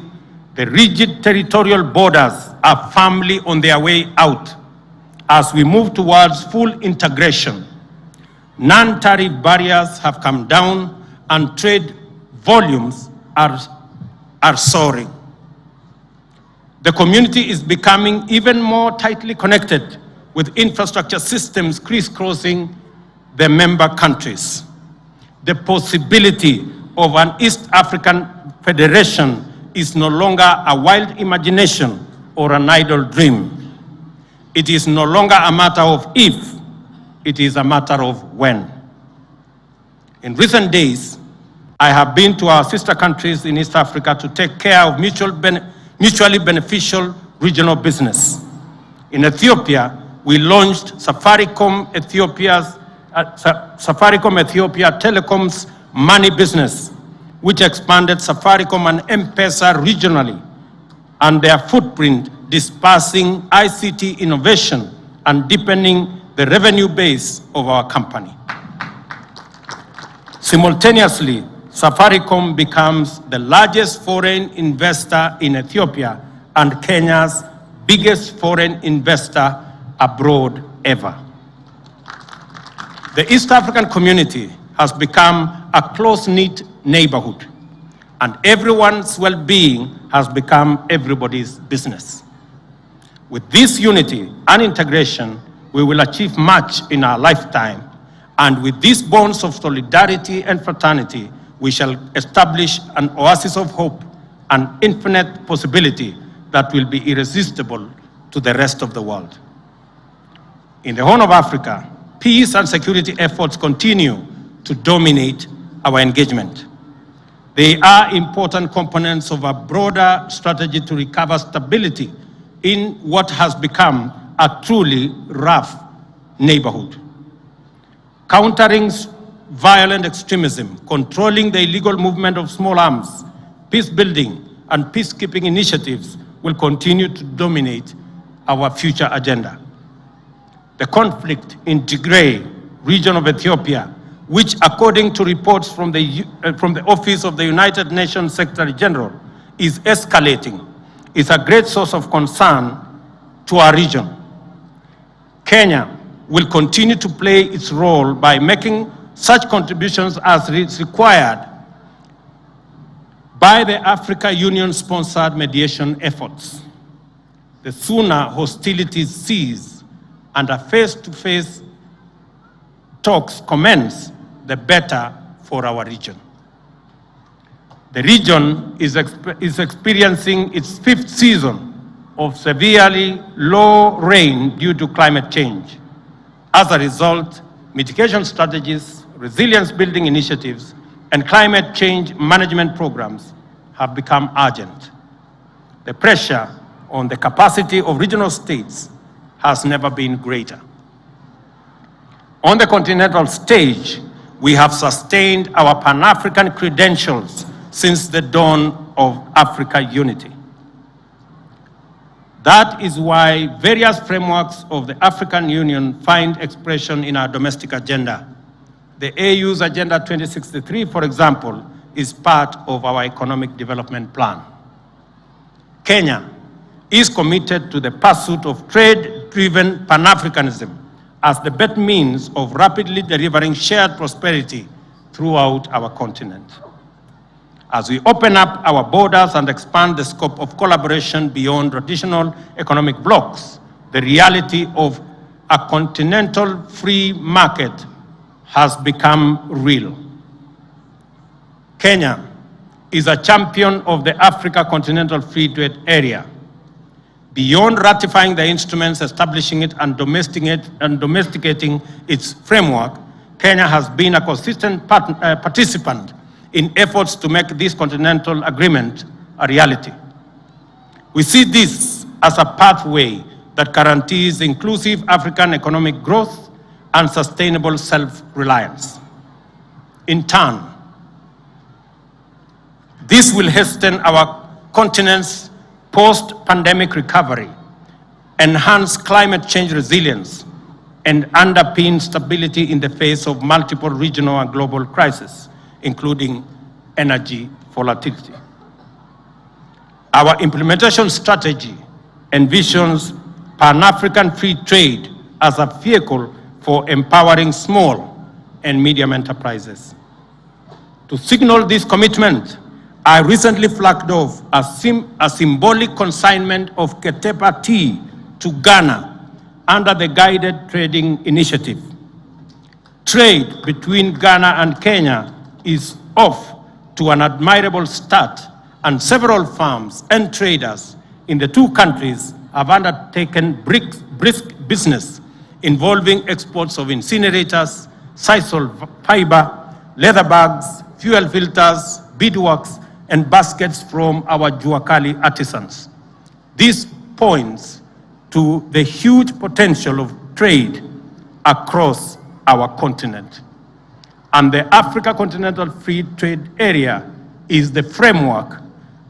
the rigid territorial borders are firmly on their way out as we move towards full integration. Non-tariff barriers have come down and trade volumes are soaring. The community is becoming even more tightly connected with infrastructure systems crisscrossing the member countries. The possibility of an East African Federation is no longer a wild imagination or an idle dream. It is no longer a matter of if, it is a matter of when. In recent days, I have been to our sister countries in East Africa to take care of mutually beneficial regional business. In Ethiopia, we launched Safaricom Ethiopia Telecom's money business, which expanded Safaricom and M-Pesa regionally, and their footprint dispersing ICT innovation and deepening the revenue base of our company. Simultaneously, Safaricom becomes the largest foreign investor in Ethiopia and Kenya's biggest foreign investor abroad ever. The East African community has become a close-knit neighborhood, and everyone's well-being has become everybody's business. With this unity and integration, we will achieve much in our lifetime, and with these bonds of solidarity and fraternity, we shall establish an oasis of hope and infinite possibility that will be irresistible to the rest of the world. In the Horn of Africa, peace and security efforts continue to dominate our engagement. They are important components of a broader strategy to recover stability in what has become a truly rough neighborhood. Countering violent extremism, controlling the illegal movement of small arms, peace building, and peacekeeping initiatives will continue to dominate our future agenda. The conflict in Tigray region of Ethiopia, which according to reports from the Office of the United Nations Secretary General is escalating, is a great source of concern to our region. Kenya will continue to play its role by making such contributions as is required by the Africa Union-sponsored mediation efforts. The sooner hostilities cease and a face-to-face talks commence, the better for our region. The region is experiencing its 5th season of severely low rain due to climate change. As a result, mitigation strategies, resilience building initiatives, and climate change management programs have become urgent. The pressure on the capacity of regional states has never been greater. On the continental stage, we have sustained our Pan-African credentials since the dawn of Africa unity. That is why various frameworks of the African Union find expression in our domestic agenda. The AU's Agenda 2063, for example, is part of our economic development plan. Kenya is committed to the pursuit of trade-driven Pan-Africanism as the best means of rapidly delivering shared prosperity throughout our continent. As we open up our borders and expand the scope of collaboration beyond traditional economic blocs, the reality of a continental free market has become real. Kenya is a champion of the Africa Continental Free Trade Area. Beyond ratifying the instruments establishing it and domesticating its framework, Kenya has been a consistent participant in efforts to make this continental agreement a reality. We see this as a pathway that guarantees inclusive African economic growth and sustainable self-reliance. In turn, this will hasten our continent's post-pandemic recovery, enhance climate change resilience, and underpin stability in the face of multiple regional and global crises, including energy volatility. Our implementation strategy envisions Pan-African free trade as a vehicle for empowering small and medium enterprises. To signal this commitment, I recently flagged off a symbolic consignment of Ketepa tea to Ghana under the Guided Trading Initiative. Trade between Ghana and Kenya is off to an admirable start, and several firms and traders in the two countries have undertaken brisk business involving exports of incinerators, sisal fiber, leather bags, fuel filters, beadworks, and baskets from our Juakali artisans. This points to the huge potential of trade across our continent. And the Africa Continental Free Trade Area is the framework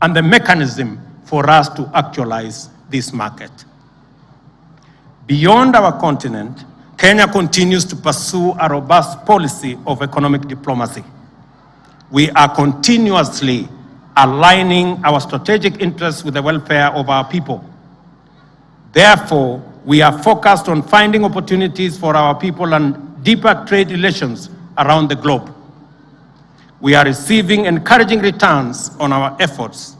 and the mechanism for us to actualize this market. Beyond our continent, Kenya continues to pursue a robust policy of economic diplomacy. We are continuously aligning our strategic interests with the welfare of our people. Therefore, we are focused on finding opportunities for our people and deeper trade relations around the globe. We are receiving encouraging returns on our efforts.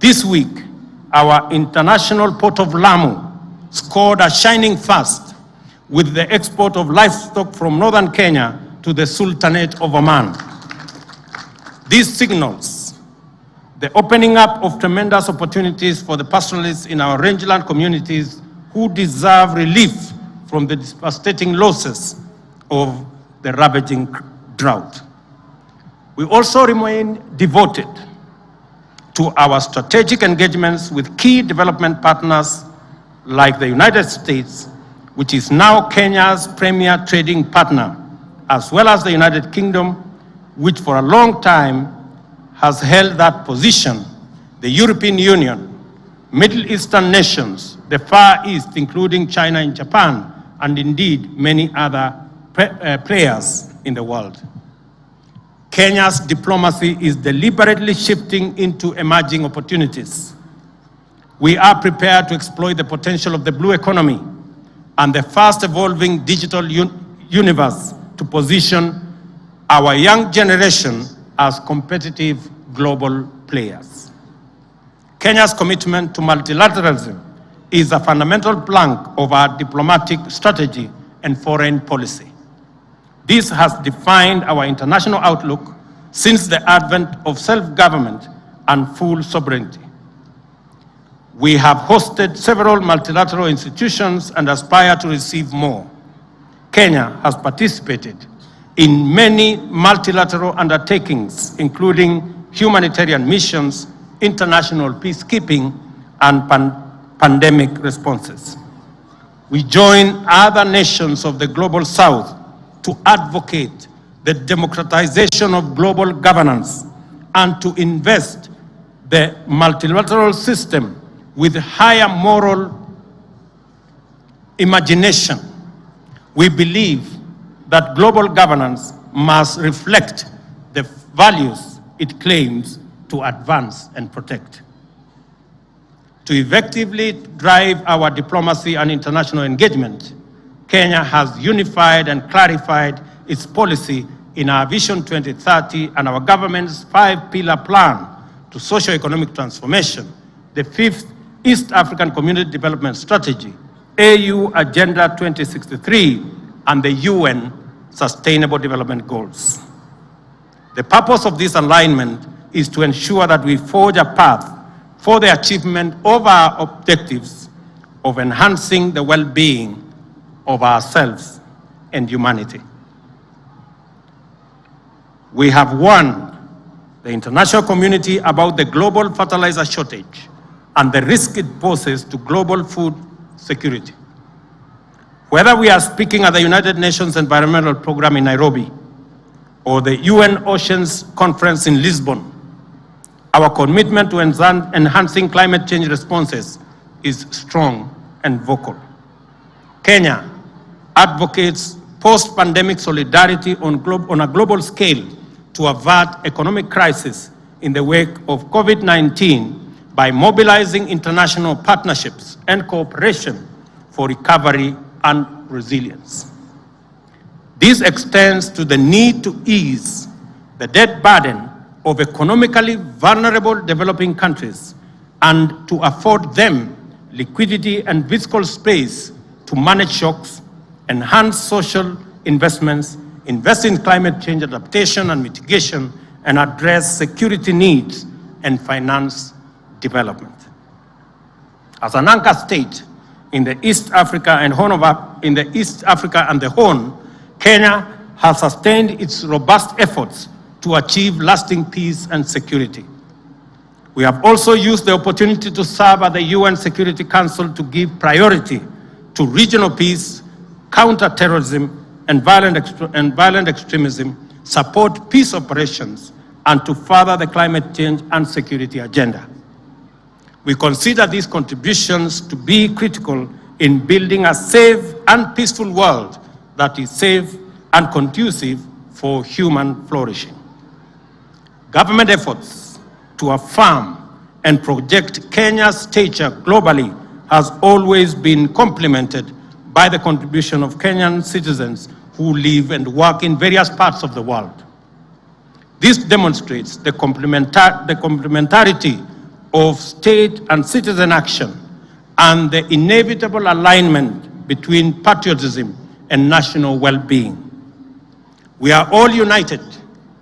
This week, our international port of Lamu scored a shining first with the export of livestock from northern Kenya to the Sultanate of Oman. This signals the opening up of tremendous opportunities for the pastoralists in our rangeland communities who deserve relief from the devastating losses of the ravaging drought. We also remain devoted to our strategic engagements with key development partners like the United States, which is now Kenya's premier trading partner, as well as the United Kingdom, which for a long time has held that position, the European Union, Middle Eastern nations, the Far East, including China and Japan, and indeed many other players in the world. Kenya's diplomacy is deliberately shifting into emerging opportunities. We are prepared to exploit the potential of the blue economy and the fast evolving digital universe to position our young generation as competitive global players. Kenya's commitment to multilateralism is a fundamental plank of our diplomatic strategy and foreign policy. This has defined our international outlook since the advent of self-government and full sovereignty. We have hosted several multilateral institutions and aspire to receive more. Kenya has participated in many multilateral undertakings, including humanitarian missions, international peacekeeping, and pandemic responses. We join other nations of the Global South to advocate the democratization of global governance and to invest the multilateral system with higher moral imagination. We believe that global governance must reflect the values it claims to advance and protect. To effectively drive our diplomacy and international engagement, Kenya has unified and clarified its policy in our Vision 2030 and our government's 5-pillar plan to socio-economic transformation, the 5th East African Community Development Strategy, AU Agenda 2063, and the UN Sustainable Development Goals. The purpose of this alignment is to ensure that we forge a path for the achievement of our objectives of enhancing the well-being of ourselves and humanity. We have warned the international community about the global fertilizer shortage and the risk it poses to global food security. Whether we are speaking at the United Nations Environmental Programme in Nairobi or the UN Oceans Conference in Lisbon, our commitment to enhancing climate change responses is strong and vocal. Kenya advocates post-pandemic solidarity on a global scale to avert economic crisis in the wake of COVID-19 by mobilizing international partnerships and cooperation for recovery and resilience. This extends to the need to ease the debt burden of economically vulnerable developing countries and to afford them liquidity and fiscal space to manage shocks, enhance social investments, invest in climate change adaptation and mitigation, and address security needs and finance development. As an anchor state in the East Africa and the Horn, Kenya has sustained its robust efforts to achieve lasting peace and security. We have also used the opportunity to serve at the UN Security Council to give priority to regional peace, counter terrorism and violent extremism, support peace operations, and to further the climate change and security agenda. We consider these contributions to be critical in building a safe and peaceful world that is safe and conducive for human flourishing. Government efforts to affirm and project Kenya's stature globally has always been complemented by the contribution of Kenyan citizens who live and work in various parts of the world. This demonstrates the complementarity of state and citizen action and the inevitable alignment between patriotism and national well-being. We are all united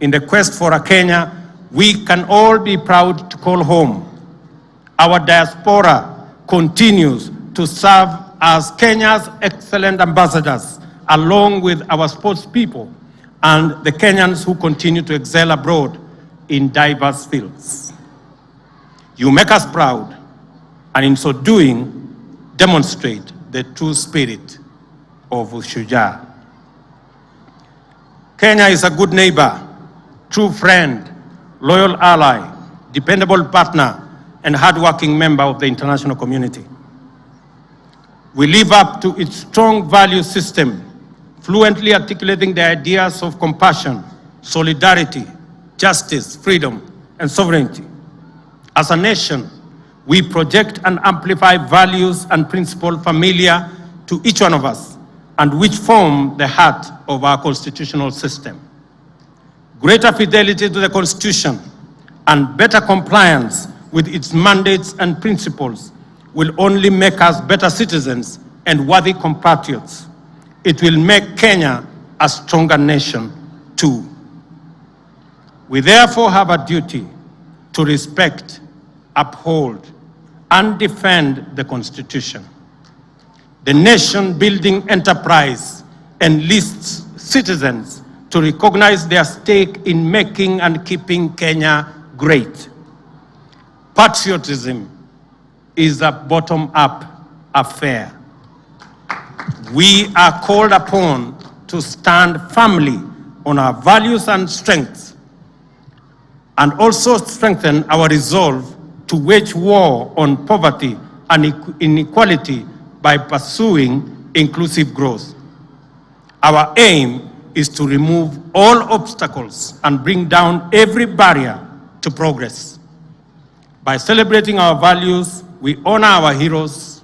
in the quest for a Kenya we can all be proud to call home. Our diaspora continues to serve as Kenya's excellent ambassadors, along with our sports people and the Kenyans who continue to excel abroad in diverse fields. You make us proud, and in so doing, demonstrate the true spirit of Mashujaa. Kenya is a good neighbor, true friend, loyal ally, dependable partner, and hardworking member of the international community. We live up to its strong value system, fluently articulating the ideas of compassion, solidarity, justice, freedom, and sovereignty. As a nation, we project and amplify values and principles familiar to each one of us and which form the heart of our constitutional system. Greater fidelity to the Constitution and better compliance with its mandates and principles will only make us better citizens and worthy compatriots. It will make Kenya a stronger nation too. We therefore have a duty to respect, uphold, and defend the Constitution. The nation-building enterprise enlists citizens to recognize their stake in making and keeping Kenya great. Patriotism is a bottom-up affair. We are called upon to stand firmly on our values and strengths, and also strengthen our resolve to wage war on poverty and inequality by pursuing inclusive growth. Our aim is to remove all obstacles and bring down every barrier to progress. By celebrating our values, we honor our heroes,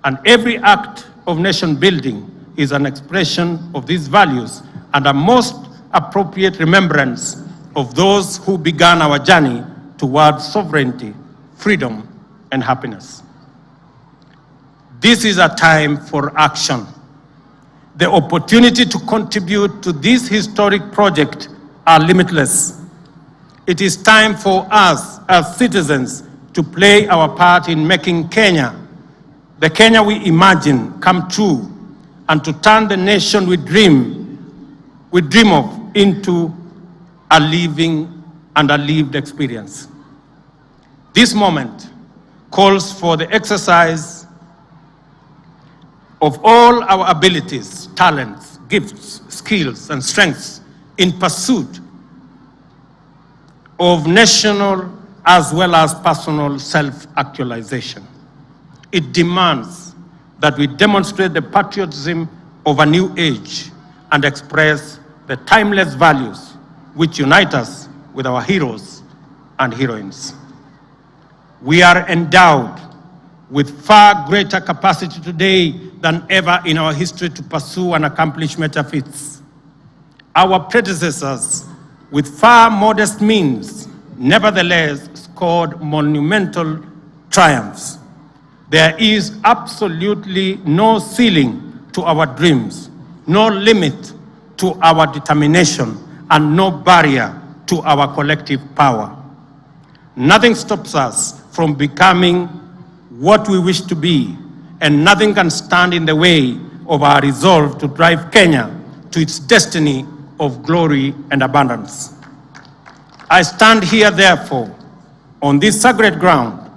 and every act of nation building is an expression of these values and a most appropriate remembrance of those who began our journey towards sovereignty, freedom, and happiness. This is a time for action. The opportunity to contribute to this historic project are limitless. It is time for us as citizens to play our part in making Kenya, the Kenya we imagine, come true, and to turn the nation we dream of into a living and a lived experience. This moment calls for the exercise of all our abilities, talents, gifts, skills, and strengths in pursuit of national as well as personal self-actualization. It demands that we demonstrate the patriotism of a new age and express the timeless values which unite us with our heroes and heroines. We are endowed with far greater capacity today than ever in our history to pursue and accomplish meta feats. Our predecessors, with far modest means, nevertheless scored monumental triumphs. There is absolutely no ceiling to our dreams, no limit to our determination, and no barrier to our collective power. Nothing stops us from becoming what we wish to be, and nothing can stand in the way of our resolve to drive Kenya to its destiny of glory and abundance. I stand here, therefore, on this sacred ground,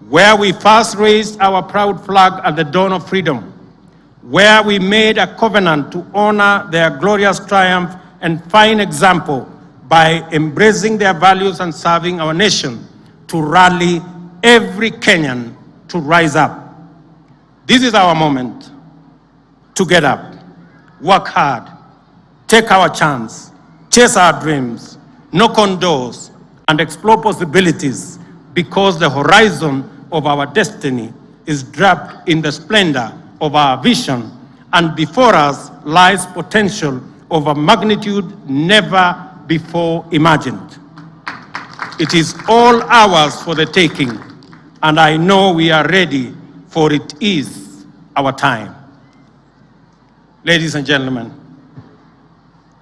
where we first raised our proud flag at the dawn of freedom, where we made a covenant to honor their glorious triumph and fine example by embracing their values and serving our nation, to rally every Kenyan to rise up. This is our moment to get up, work hard, take our chance, chase our dreams, knock on doors, and explore possibilities, because the horizon of our destiny is draped in the splendor of our vision, and before us lies potential of a magnitude never before imagined. It is all ours for the taking, and I know we are ready, for it is our time. Ladies and gentlemen,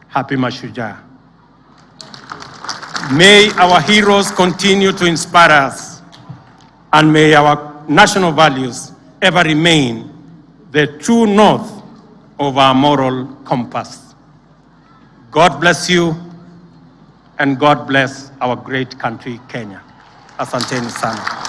happy Mashujaa. May our heroes continue to inspire us, and may our national values ever remain the true north of our moral compass. God bless you, and God bless our great country, Kenya. Asanteni sana.